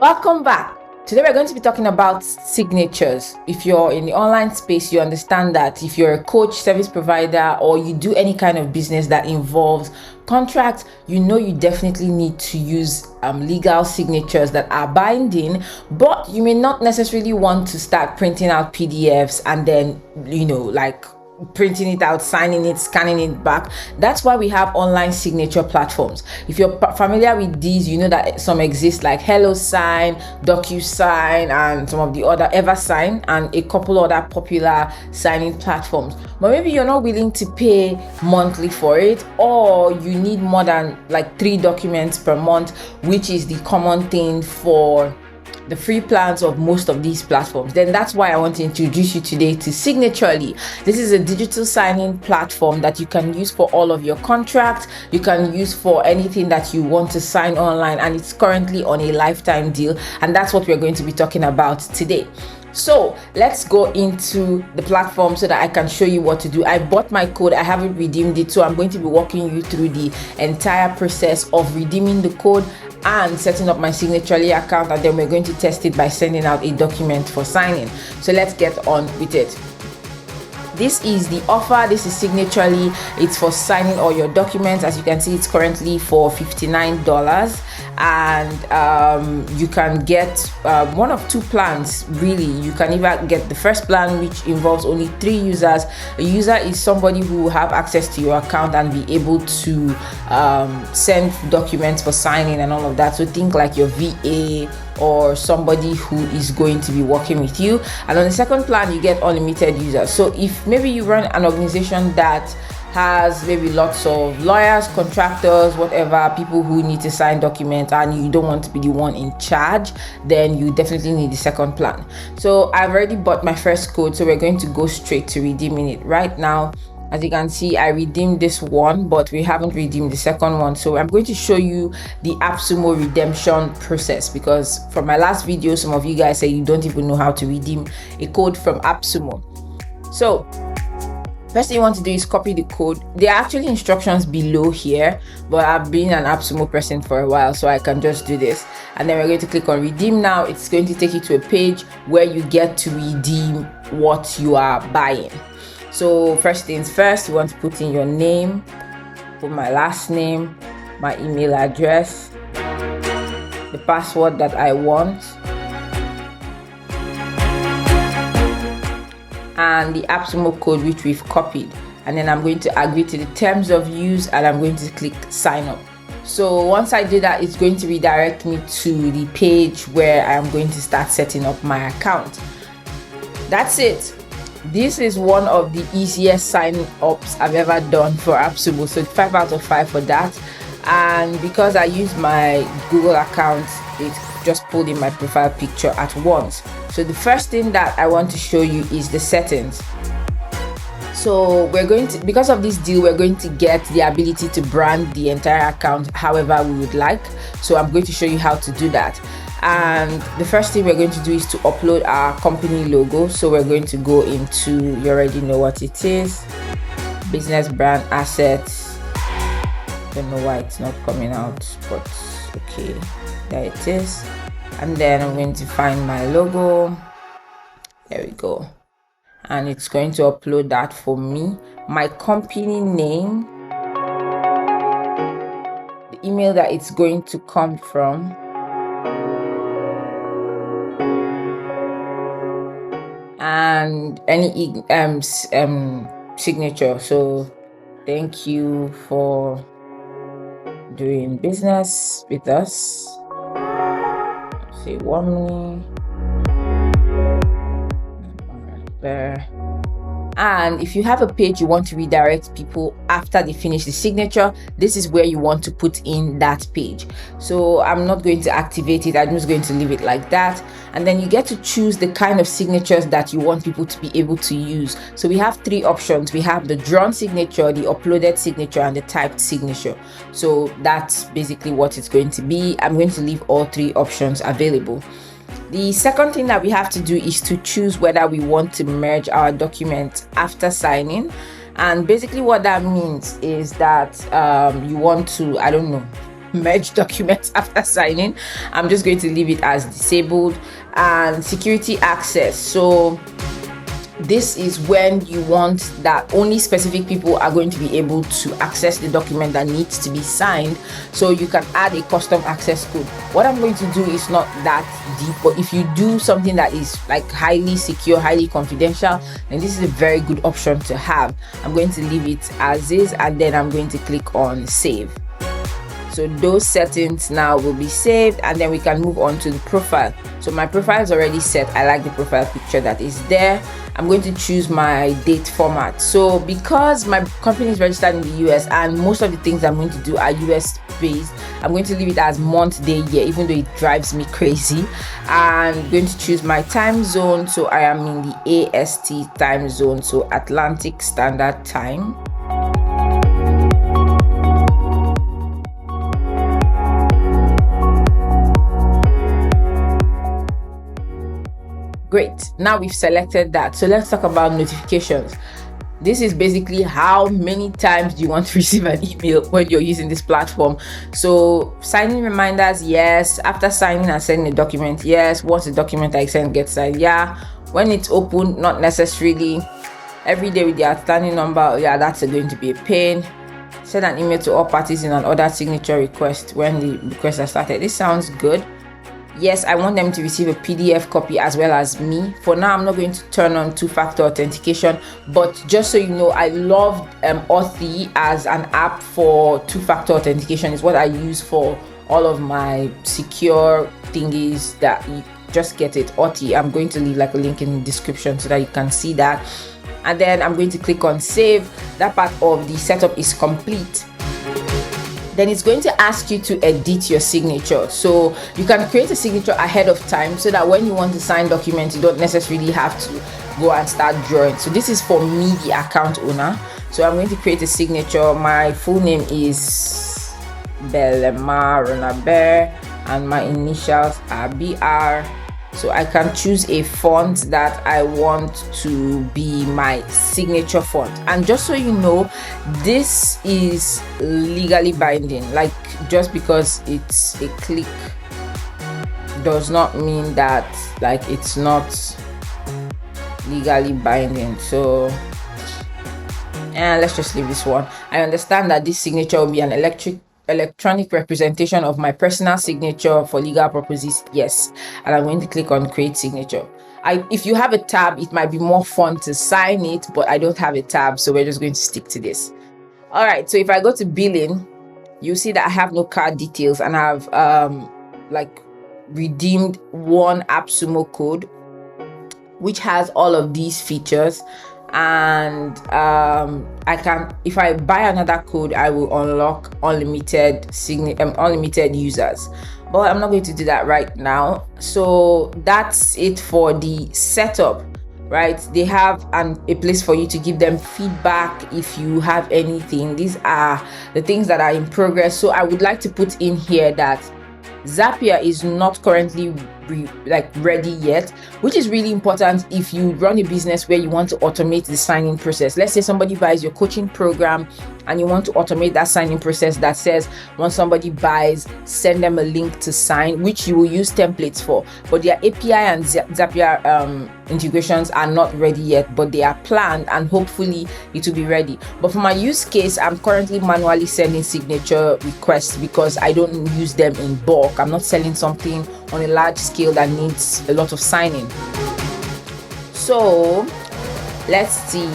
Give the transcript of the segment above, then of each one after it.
Welcome back. Today we're going to be talking about signatures. If you're in the online space, you understand that if you're a coach, service provider, or you do any kind of business that involves contracts, you definitely need to use legal signatures that are binding, but you may not necessarily want to start printing out PDFs and then, printing it out, signing it, scanning it back. That's why we have online signature platforms. If you're familiar with these, you know that some exist like HelloSign, Docusign, and some of the other EverSign, and a couple other popular signing platforms. But maybe you're not willing to pay monthly for it, or you need more than like 3 documents per month, which is the common thing for the free plans of most of these platforms. Then that's why I want to introduce you today to Signaturely. This is a digital signing platform that you can use for all of your contracts. You can use for anything that you want to sign online, and it's currently on a lifetime deal, and that's what we're going to be talking about today. So let's go into the platform so that I can show you what to do. I bought my code, I haven't redeemed it, so I'm going to be walking you through the entire process of redeeming the code and setting up my Signaturely account, and then we're going to test it by sending out a document for signing. So let's get on with it. This is the offer. This is Signaturely. It's for signing all your documents. As you can see, it's currently for $59, and you can get one of 2 plans. Really, you can either get the first plan, which involves only 3 users. A user is somebody who will have access to your account and be able to send documents for signing and all of that. So think like your VA or somebody who is going to be working with you. And on the second plan, you get unlimited users. So if maybe you run an organization that has maybe lots of lawyers, contractors, whatever, people who need to sign documents, and you don't want to be the one in charge, then you definitely need the second plan. So I've already bought my first code, so we're going to go straight to redeeming it right now. As you can see, I redeemed this one, but we haven't redeemed the second one. So I'm going to show you the AppSumo redemption process, because from my last video, some of you guys say you don't even know how to redeem a code from AppSumo. So first thing you want to do is copy the code. There are actually instructions below here, but I've been an AppSumo person for a while, so I can just do this. And then we're going to click on redeem now. It's going to take you to a page where you get to redeem what you are buying. So first things first, you want to put in your name, put my last name, my email address, the password that I want, and the AppSumo code which we've copied. And then I'm going to agree to the terms of use, and I'm going to click sign up. So once I do that, it's going to redirect me to the page where I'm going to start setting up my account. That's it. This is one of the easiest sign ups I've ever done for AppSumo, so 5 out of 5 for that. And because I use my Google account, it just pulled in my profile picture at once. So the first thing that I want to show you is the settings. So because of this deal, we're going to get the ability to brand the entire account however we would like. So I'm going to show you how to do that. And the first thing we're going to do is to upload our company logo. So we're going to go into, you already know what it is, business brand assets. Don't know why it's not coming out, but okay, there it is. And then I'm going to find my logo. There we go. And it's going to upload that for me. My company name, the email that it's going to come from, and any signature. So thank you for doing business with us. Say warmly. There. And if you have a page you want to redirect people after they finish the signature, this is where you want to put in that page. So I'm not going to activate it, I'm just going to leave it like that. And then you get to choose the kind of signatures that you want people to be able to use. So we have 3 options. We have the drawn signature, the uploaded signature, and the typed signature. So that's basically what it's going to be. I'm going to leave all 3 options available. The second thing that we have to do is to choose whether we want to merge our documents after signing. And basically what that means is that you want to, merge documents after signing. I'm just going to leave it as disabled. And security access, so this is when you want that only specific people are going to be able to access the document that needs to be signed. So you can add a custom access code. What I'm going to do is not that deep, but if you do something that is like highly secure, highly confidential, then this is a very good option to have. I'm going to leave it as is, and then I'm going to click on save. So those settings now will be saved, and then we can move on to the profile. So my profile is already set. I like the profile picture that is there. I'm going to choose my date format. So because my company is registered in the US and most of the things I'm going to do are US based, I'm going to leave it as month, day, year, even though it drives me crazy. I'm going to choose my time zone. So I am in the AST time zone, so Atlantic Standard Time. Great, now we've selected that. So let's talk about notifications. This is basically how many times do you want to receive an email when you're using this platform. So signing reminders, yes. After signing and sending a document, yes. Once the document I send gets signed, yeah. When it's open, not necessarily. Every day with the outstanding number, yeah, that's going to be a pain. Send an email to all parties in an order signature request when the request has started. This sounds good. Yes, I want them to receive a PDF copy as well as me. For now, I'm not going to turn on two-factor authentication, but just so you know, I love Authy as an app for two-factor authentication. It's what I use for all of my secure thingies that you just get it. Authy, I'm going to leave like a link in the description so that you can see that. And then I'm going to click on save. That part of the setup is complete. Then it's going to ask you to edit your signature. So you can create a signature ahead of time so that when you want to sign documents, you don't necessarily have to go and start drawing. So this is for me, the account owner. So I'm going to create a signature. My full name is Belema and my initials are BR. So I can choose a font that I want to be my signature font. And just so you know, this is legally binding. Like, just because it's a click does not mean that like it's not legally binding. So let's just leave this one. I understand that this signature will be an electronic representation of my personal signature for legal purposes. Yes, and I'm going to click on create signature. If you have a tab, it might be more fun to sign it, but I don't have a tab, so we're just going to stick to this. All right, so if I go to billing, you see that I have no card details, and I've like redeemed one AppSumo code which has all of these features. And I can, if I buy another code, I will unlock unlimited users, but I'm not going to do that right now. So that's it for the setup, right? They have a place for you to give them feedback if you have anything. These are the things that are in progress. So I would like to put in here that Zapier is not currently ready yet, which is really important if you run a business where you want to automate the signing process. Let's say somebody buys your coaching program and you want to automate that signing process that says when somebody buys, send them a link to sign, which you will use templates for. But their API and Zapier integrations are not ready yet, but they are planned and hopefully it will be ready. But for my use case, I'm currently manually sending signature requests because I don't use them in bulk. I'm not selling something on a large scale that needs a lot of signing. So let's see.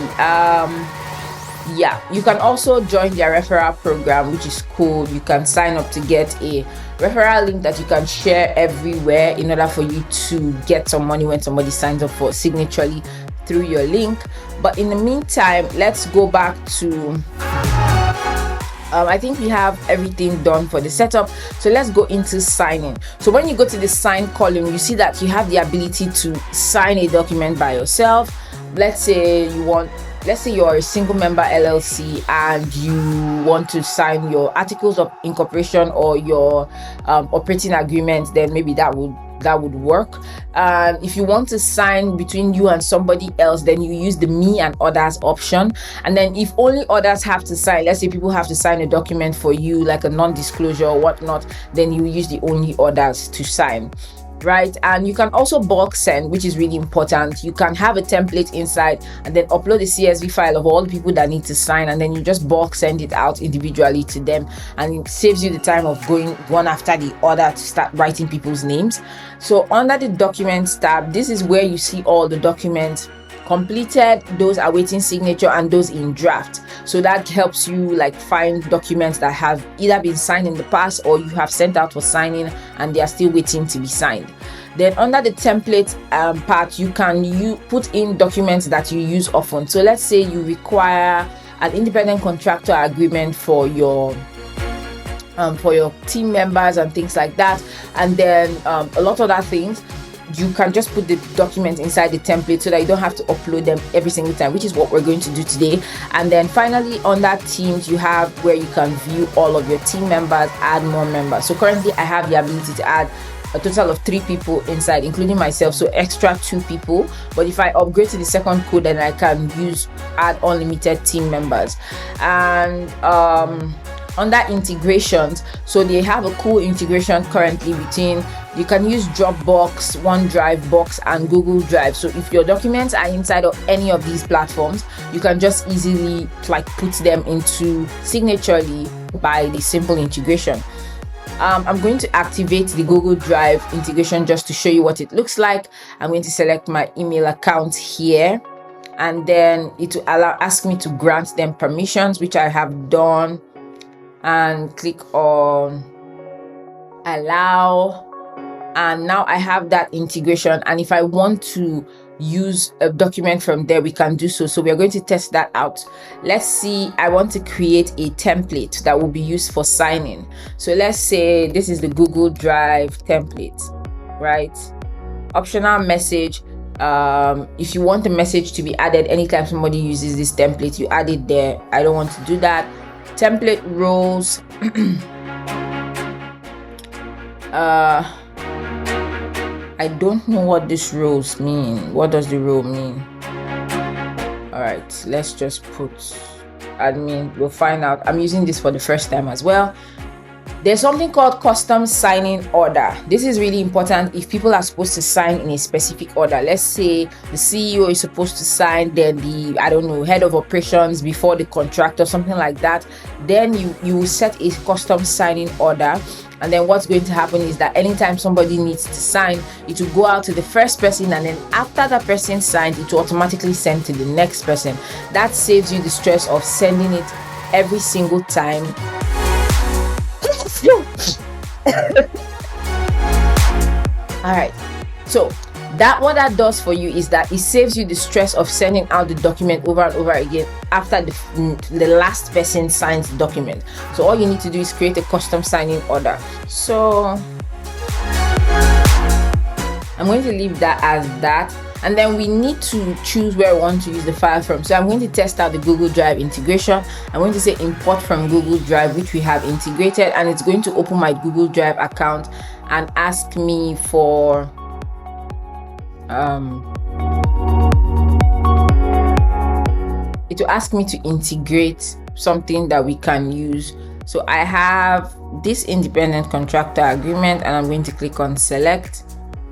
Yeah, you can also join their referral program, which is cool. You can sign up to get a referral link that you can share everywhere in order for you to get some money when somebody signs up for signaturely through your link. But in the meantime, let's go back to I think we have everything done for the setup. So let's go into signing. So when you go to the sign column, you see that you have the ability to sign a document by yourself. Let's say you're a single member LLC and you want to sign your articles of incorporation or your operating agreement, then maybe that would that would work. And if you want to sign between you and somebody else, then you use the me and others option. And then if only others have to sign, let's say people have to sign a document for you, like a non-disclosure or whatnot, then you use the only others to sign. Right? And you can also bulk send, which is really important. You can have a template inside and then upload a CSV file of all the people that need to sign, and then you just bulk send it out individually to them, and it saves you the time of going one after the other to start writing people's names. So under the documents tab, this is where you see all the documents completed, those awaiting signature, and those in draft. So that helps you like find documents that have either been signed in the past or you have sent out for signing and they are still waiting to be signed. Then under the template part, you can put in documents that you use often. So let's say you require an independent contractor agreement for your team members and things like that, and then a lot of other things. You can just put the document inside the template so that you don't have to upload them every single time, which is what we're going to do today. And then finally, under teams, you have where you can view all of your team members, add more members. So currently I have the ability to add a total of 3 people inside, including myself, so extra 2 people. But if I upgrade to the second code, then I can add unlimited team members. And under integrations, so they have a cool integration currently between, you can use Dropbox, OneDrive, Box, and Google Drive. So if your documents are inside of any of these platforms, you can just easily like put them into Signaturely by the simple integration. I'm going to activate the Google Drive integration just to show you what it looks like. I'm going to select my email account here, and then it will ask me to grant them permissions, which I have done, and click on allow. And now I have that integration, and if I want to use a document from there, we can do so. So we are going to test that out. Let's see, I want to create a template that will be used for signing. So let's say this is the Google Drive template, right? Optional message. If you want the message to be added anytime somebody uses this template, you add it there. I don't want to do that. Template roles. I don't know what this roles mean. What does the role mean? All right, let's just put admin. We'll find out. I'm using this for the first time as well. There's something called custom signing order. This is really important if people are supposed to sign in a specific order. Let's say the CEO is supposed to sign, then the, I don't know, head of operations before the contractor, something like that. Then you will set a custom signing order. And then what's going to happen is that anytime somebody needs to sign, it will go out to the first person, and then after that person signed, it will automatically send to the next person. That saves you the stress of sending it every single time. All right, so what that does for you is that it saves you the stress of sending out the document over and over again after the last person signs the document. So all you need to do is create a custom signing order. So I'm going to leave that as that, and then we need to choose where we want to use the file from. So I'm going to test out the Google Drive integration. I'm going to say import from Google Drive, which we have integrated, and it's going to open my Google Drive account and ask me for it will ask me to integrate something that we can use. So I have this independent contractor agreement, and I'm going to click on select,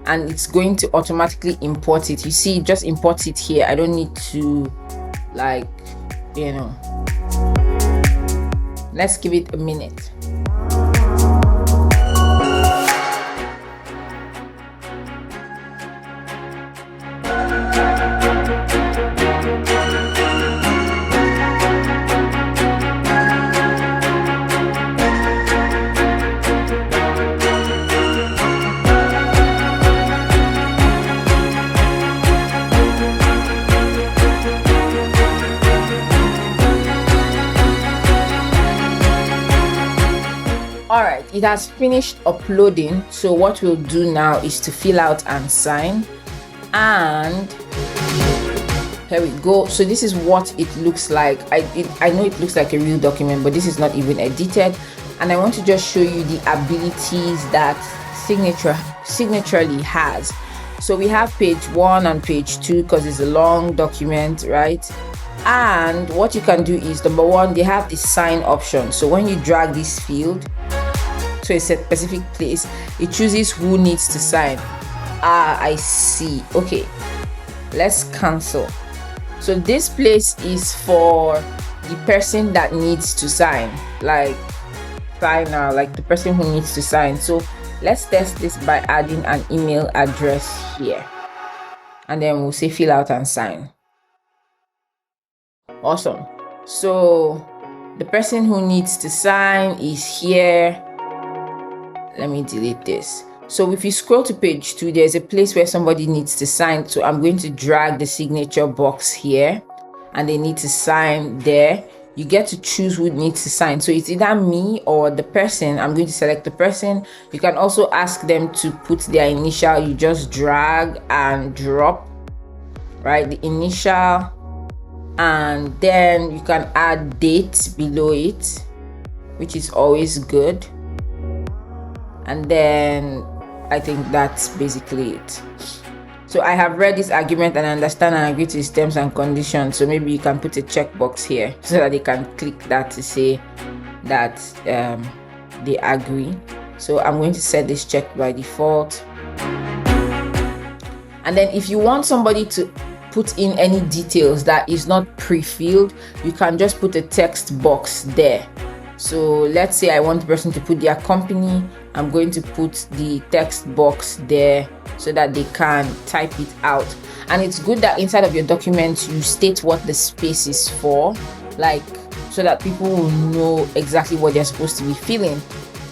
and it's going to automatically import it. You see, it just imports it here. I don't need to, like, you know. Let's give it a minute. Alright, it has finished uploading. So what we'll do now is to fill out and sign, and here we go. So this is what it looks like. I know it looks like a real document, but this is not even edited, and I want to just show you the abilities that signaturely has. So we have page 1 and page 2 because it's a long document, right? And what you can do is, number 1, they have the sign option. So when you drag this field to a specific place, it chooses who needs to sign. I see. Okay, let's cancel. So this place is for the person that needs to sign, like signer, like the person who needs to sign. So let's test this by adding an email address here, and then we'll say fill out and sign. Awesome. So the person who needs to sign is here. Let me delete this. So if you scroll to page 2, there's a place where somebody needs to sign. So I'm going to drag the signature box here, and they need to sign there. You get to choose who needs to sign. So it's either me or the person. I'm going to select the person. You can also ask them to put their initial. You just drag and drop, right? The initial, and then you can add date below it, which is always good. And then I think that's basically it. So I have read this argument and understand and agree to its terms and conditions. So maybe you can put a checkbox here so that they can click that to say that they agree. So I'm going to set this check by default. And then if you want somebody to put in any details that is not pre-filled, you can just put a text box there. So let's say I want the person to put their company. I'm going to put the text box there so that they can type it out. And it's good that inside of your document you state what the space is for, like so that people will know exactly what they're supposed to be filling.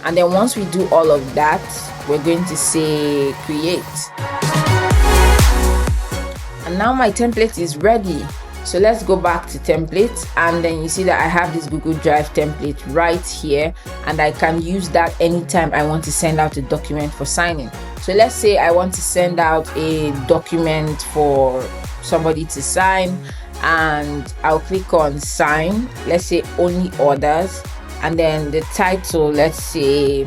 And then once we do all of that, we're going to say create. And now my template is ready. So let's go back to templates, and then you see that I have this Google Drive template right here, and I can use that anytime I want to send out a document for signing. So let's say I want to send out a document for somebody to sign, and I'll click on sign. Let's say only orders, and then the title, let's say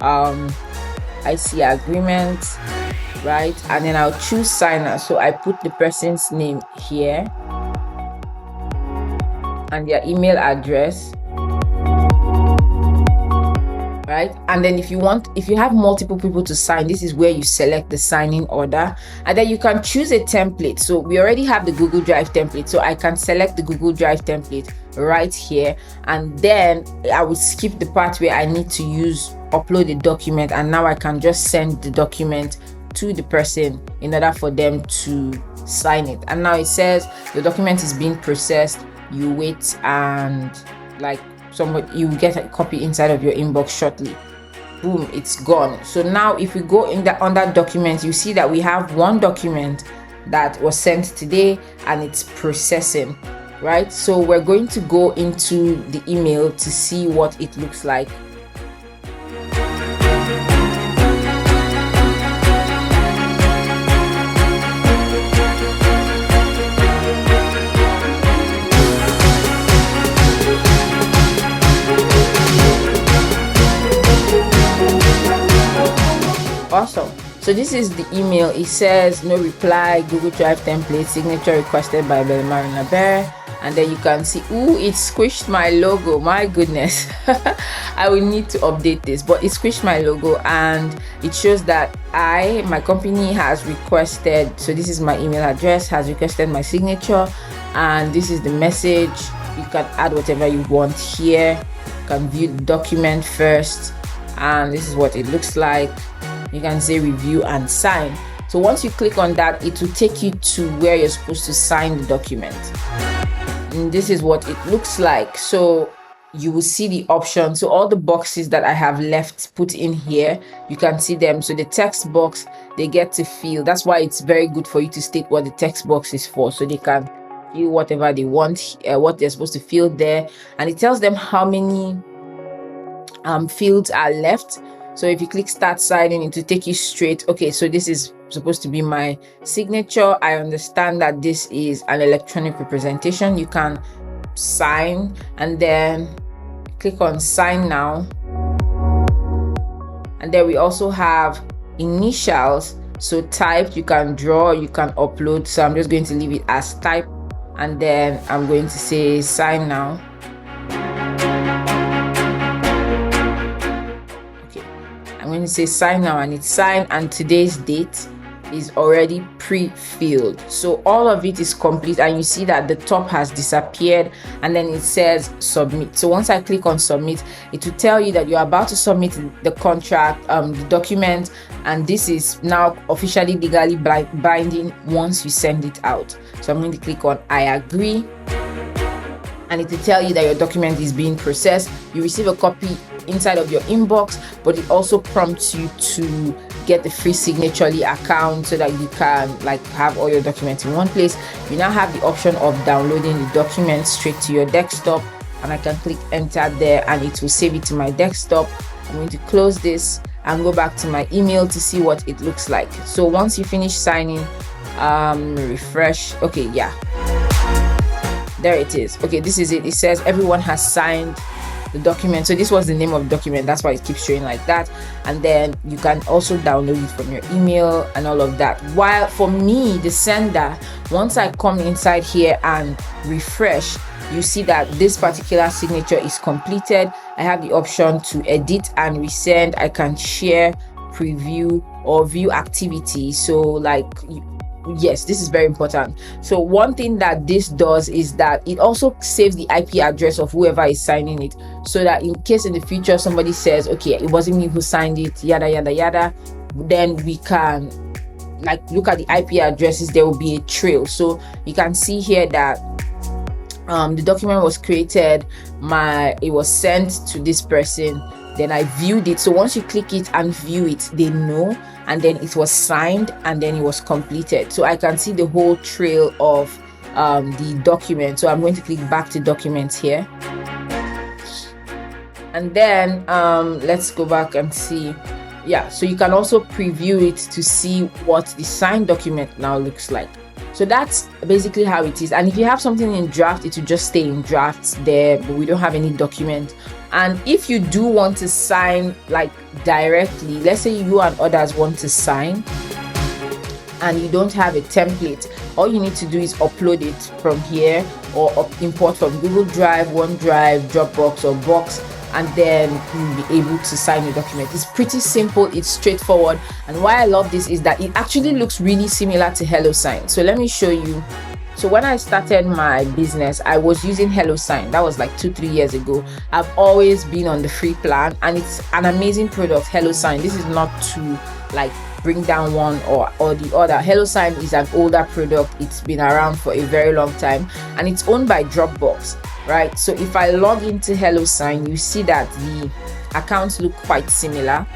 I see agreement, right? And then I'll choose signer. So I put the person's name here and their email address, right? And then if you have multiple people to sign, this is where you select the signing order, and then you can choose a template. So we already have the Google Drive template, so I can select the Google Drive template right here, and then I will skip the part where I need to upload a document, and now I can just send the document to the person in order for them to sign it. And now it says the document is being processed. You wait, and you get a copy inside of your inbox shortly. Boom, it's gone. So now if we go on that document, you see that we have one document that was sent today and it's processing, right? So we're going to go into the email to see what it looks like. Awesome. So this is the email. It says no reply, Google Drive template, signature requested by Belema. And then you can see, it squished my logo. My goodness. I will need to update this, but it squished my logo, and it shows that my company has requested. So this is my email address, has requested my signature, and this is the message. You can add whatever you want here. You can view the document first, and this is what it looks like. You can say review and sign. So once you click on that, it will take you to where you're supposed to sign the document. And this is what it looks like. So you will see the options. So all the boxes that I have left put in here, you can see them. So the text box, they get to fill. That's why it's very good for you to state what the text box is for, so they can fill whatever they want, what they're supposed to fill there. And it tells them how many fields are left. So if you click start signing, it will take you straight. Okay, so this is supposed to be my signature. I understand that this is an electronic representation. You can sign and then click on sign now. And then we also have initials. So typed, you can draw, you can upload. So I'm just going to leave it as type, and then I'm going to say sign now. Okay, I'm going to say sign now, and it's signed, and today's date is already pre-filled. So all of it is complete, and you see that the top has disappeared, and then it says submit. So once I click on submit, it will tell you that you're about to submit the contract, the document, and this is now officially legally binding once you send it out. So I'm going to click on I agree, and it will tell you that your document is being processed. You receive a copy inside of your inbox, but it also prompts you to get the free Signaturely account so that you can have all your documents in one place. You now have the option of downloading the document straight to your desktop, and I can click enter there, and it will save it to my desktop. I'm going to close this and go back to my email to see what it looks like. So once you finish signing, refresh. Okay, yeah, there it is. Okay, this is it. It says everyone has signed the document. So this was the name of the document, that's why it keeps showing like that. And then you can also download it from your email and all of that. While for me, the sender, once I come inside here and refresh, you see that this particular signature is completed. I have the option to edit and resend. I can share, preview, or view activity. So yes, this is very important. So one thing that this does is that it also saves the IP address of whoever is signing it, so that in case in the future somebody says, okay, it wasn't me who signed it, yada yada yada, then we can look at the IP addresses. There will be a trail. So you can see here that the document was created, it was sent to this person, then I viewed it. So once you click it and view it, they know, and then it was signed, and then it was completed. So I can see the whole trail of the document. So I'm going to click back to documents here, and then let's go back and see. Yeah, so you can also preview it to see what the signed document now looks like. So that's basically how it is. And if you have something in draft, it will just stay in drafts there, but we don't have any document. And if you do want to sign directly, let's say you and others want to sign and you don't have a template, all you need to do is upload it from here, or import from Google Drive, OneDrive, Dropbox, or Box, and then you'll be able to sign your document. It's pretty simple, it's straightforward. And why I love this is that it actually looks really similar to HelloSign. So let me show you. So when I started my business, I was using HelloSign. That was 2-3 years ago. I've always been on the free plan, and it's an amazing product, HelloSign. This is not to bring down one or the other. HelloSign is an older product. It's been around for a very long time, and it's owned by Dropbox, right? So if I log into HelloSign, you see that the accounts look quite similar.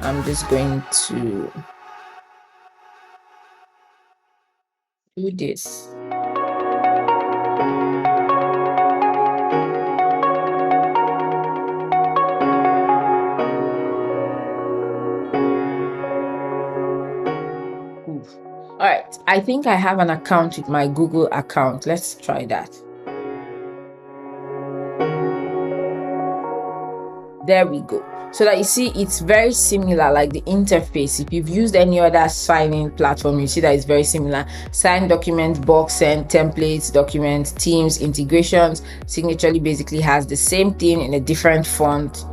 I'm just going to do this. All right, I think I have an account with my Google account. Let's try that. There we go. So that you see, it's very similar, the interface. If you've used any other signing platform, you see that it's very similar. Sign, document, box, send, templates, documents, themes, integrations. Signaturely basically has the same thing in a different font.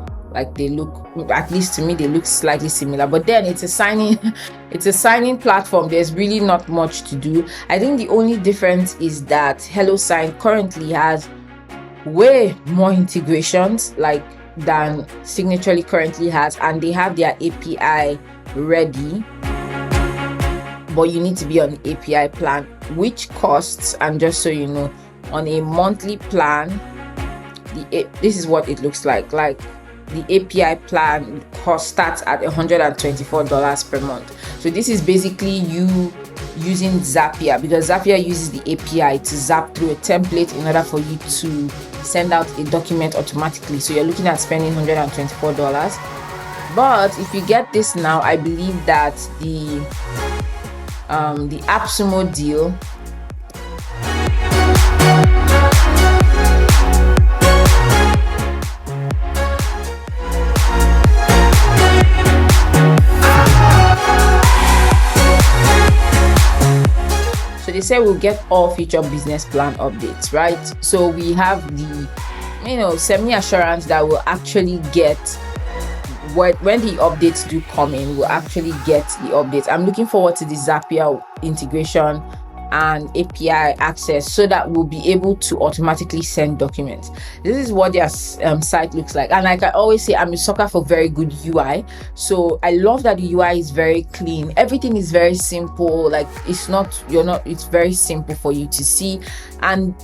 They look, at least to me, they look slightly similar, but then it's a signing platform. There's really not much to do. I think the only difference is that HelloSign currently has way more integrations than Signaturely currently has, and they have their API ready, but you need to be on the API plan, which costs, and just so you know, on a monthly plan, this is what it looks like. The API plan starts at $124 per month. So this is basically you using Zapier, because Zapier uses the API to zap through a template in order for you to send out a document automatically. So you're looking at spending $124. But if you get this now, I believe that the AppSumo deal they say we'll get all future business plan updates, right? So we have the semi-assurance that we'll actually get when the updates do come in, we'll actually get the updates. I'm looking forward to the Zapier integration and API access so that we'll be able to automatically send documents. This is what their site looks like. And like I always say, I'm a sucker for very good UI. So I love that the UI is very clean. Everything is very simple. Like it's very simple for you to see. And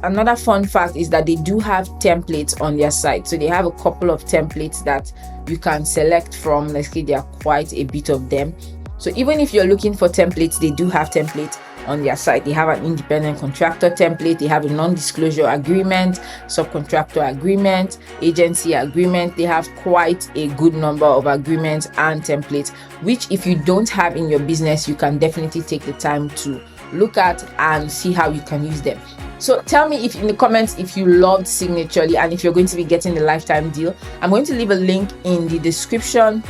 another fun fact is that they do have templates on their site. So they have a couple of templates that you can select from. Let's say there are quite a bit of them. So even if you're looking for templates, they do have templates on their site. They have an independent contractor template, they have a non-disclosure agreement, subcontractor agreement, agency agreement. They have quite a good number of agreements and templates, which if you don't have in your business, you can definitely take the time to look at and see how you can use them. So tell me if in the comments if you loved Signaturely and if you're going to be getting the lifetime deal. I'm going to leave a link in the description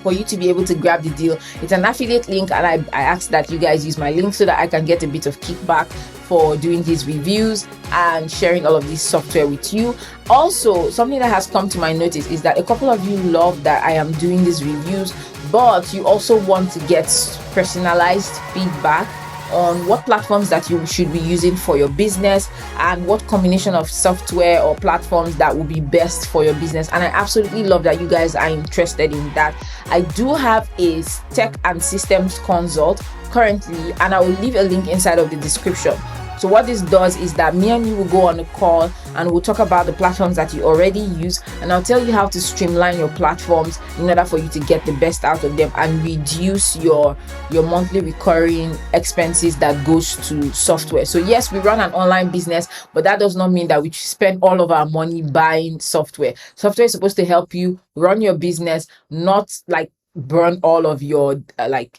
for you to be able to grab the deal. It's an affiliate link, and I ask that you guys use my link so that I can get a bit of kickback for doing these reviews and sharing all of this software with you. Also, something that has come to my notice is that a couple of you love that I am doing these reviews, but you also want to get personalized feedback on what platforms that you should be using for your business and what combination of software or platforms that will be best for your business. And I absolutely love that you guys are interested in that. I do have a tech and systems consult currently, and I will leave a link inside of the description. So what this does is that me and you will go on a call and we'll talk about the platforms that you already use, and I'll tell you how to streamline your platforms in order for you to get the best out of them and reduce your monthly recurring expenses that goes to software. So yes, we run an online business, but that does not mean that we spend all of our money buying software. Software is supposed to help you run your business, not like burn all of your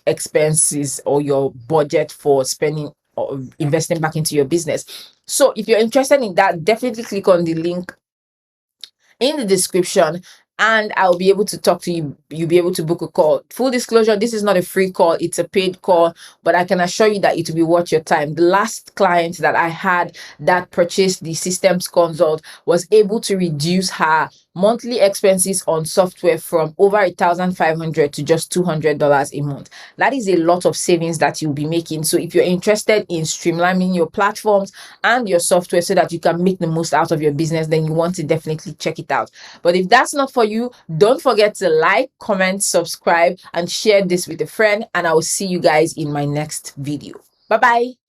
expenses or your budget for spending or investing back into your business. So if you're interested in that, definitely click on the link in the description and I'll be able to talk to you. You'll be able to book a call. Full disclosure, this is not a free call, it's a paid call, but I can assure you that it will be worth your time. The last client that I had that purchased the systems consult was able to reduce her monthly expenses on software from over $1,500 to just $200 a month. That is a lot of savings that you'll be making. So if you're interested in streamlining your platforms and your software so that you can make the most out of your business, then you want to definitely check it out. But if that's not for you, don't forget to like, comment, subscribe, and share this with a friend, and I will see you guys in my next video. Bye bye.